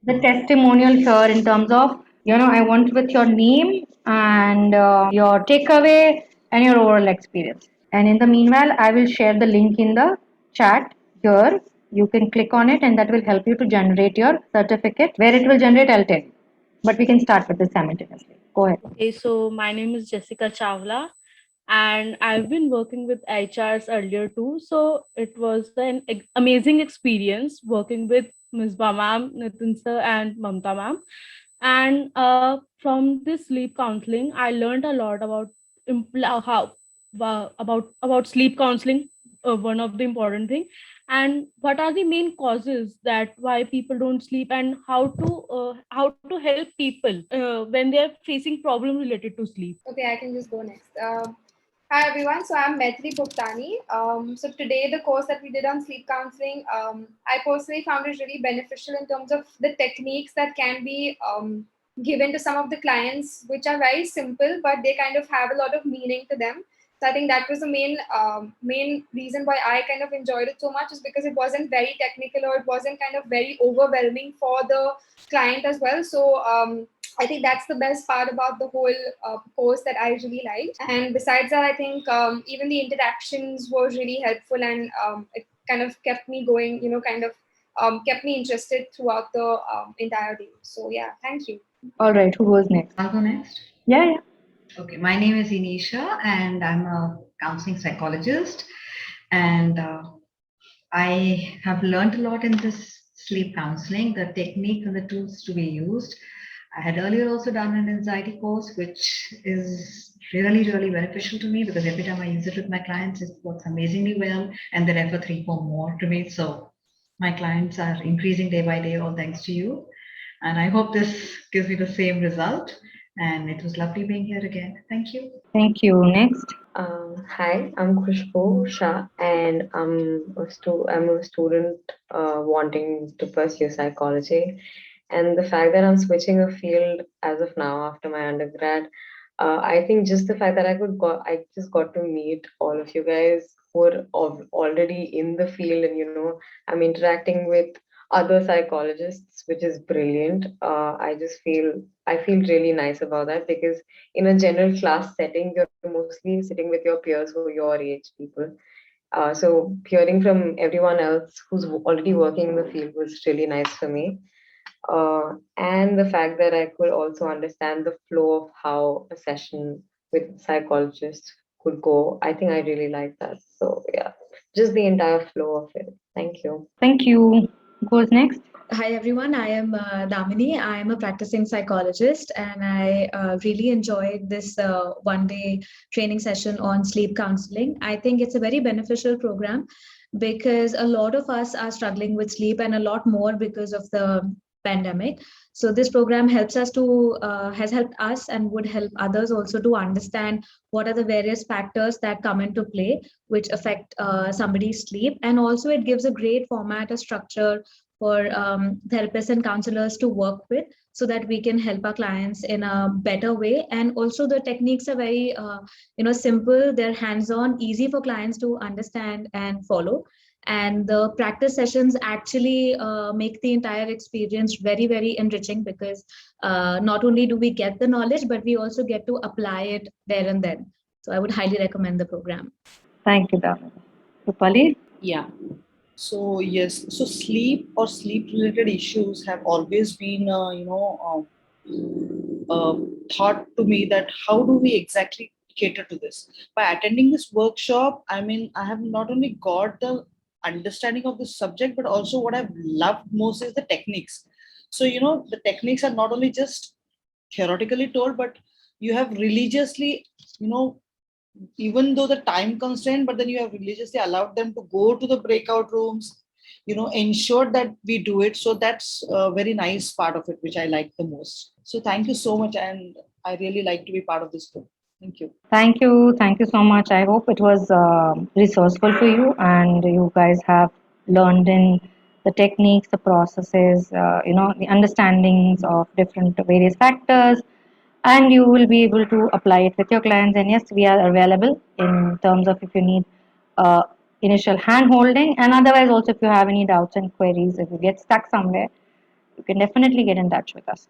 The testimonial here in terms of, I want with your name and your takeaway and your overall experience. And in the meanwhile, I will share the link in the chat here. You can click on it, and that will help you to generate your certificate. Where it will generate, I'll tell you. But we can start with this simultaneously. Go ahead. Okay, so my name is Jessica Chawla, and I've been working with HRs earlier too. So it was an amazing experience working with Ms. Ma'am, Nitin sir, and Mamta ma'am. And from this sleep counseling, I learned a lot about how about sleep counseling, one of the important thing, and what are the main causes that why people don't sleep, and how to help people when they are facing problems related to sleep. Okay, I can just go next. Hi everyone, so I'm Maitri Bhuktani. So today the course that we did on sleep counseling, I personally found it really beneficial in terms of the techniques that can be given to some of the clients, which are very simple, but they kind of have a lot of meaning to them. So I think that was the main reason why I kind of enjoyed it so much, is because it wasn't very technical, or it wasn't kind of very overwhelming for the client as well. So I think that's the best part about the whole course that I really liked. And besides that, I think even the interactions were really helpful, and it kind of kept me going, kept me interested throughout the entire day. So, yeah, thank you. All right, who goes next? I'll go next. Yeah, yeah. Okay, my name is Inisha, and I'm a counseling psychologist. And I have learned a lot in this sleep counseling, the technique and the tools to be used. I had earlier also done an anxiety course, which is really, really beneficial to me because every time I use it with my clients, it works amazingly well, and they refer 3, 4 more to me. So my clients are increasing day by day, all thanks to you. And I hope this gives me the same result. And it was lovely being here again. Thank you. Thank you. Next. Hi, I'm Khushbu Shah, and I'm a student wanting to pursue psychology. And the fact that I'm switching a field as of now after my undergrad, I think just the fact that I just got to meet all of you guys who are already in the field, and I'm interacting with other psychologists, which is brilliant. I feel really nice about that because in a general class setting, you're mostly sitting with your peers who are your age people. So hearing from everyone else who's already working in the field was really nice for me. And the fact that I could also understand the flow of how a session with psychologists could go, I think I really like that. So yeah, just the entire flow of it. Thank you. Thank you. Who goes next? Hi everyone, I am Damini. I am a practicing psychologist, and I really enjoyed this one day training session on sleep counseling. I think it's a very beneficial program because a lot of us are struggling with sleep, and a lot more because of the pandemic. So this program helps us to has helped us and would help others also to understand what are the various factors that come into play which affect somebody's sleep, and also it gives a great format, a structure for therapists and counselors to work with so that we can help our clients in a better way. And also the techniques are very simple, they're hands on, easy for clients to understand and follow. And the practice sessions actually make the entire experience very, very enriching because not only do we get the knowledge, but we also get to apply it there and then. So I would highly recommend the program. Thank you, Damini. Rupali? Yeah. So yes, so sleep or sleep-related issues have always been, thought to me that how do we exactly cater to this? By attending this workshop, I mean, I have not only got the understanding of the subject, but also what I've loved most is the techniques. So the techniques are not only just theoretically told, but you have religiously, even though the time constraint, but then you have religiously allowed them to go to the breakout rooms, ensure that we do it. So that's a very nice part of it, which I like the most. So thank you so much, and I really like to be part of this group. Thank you. Thank you. Thank you so much. I hope it was resourceful for you, and you guys have learned in the techniques, the processes, the understandings of different various factors, and you will be able to apply it with your clients. And yes, we are available in terms of if you need initial hand holding. And otherwise, also, if you have any doubts and queries, if you get stuck somewhere, you can definitely get in touch with us.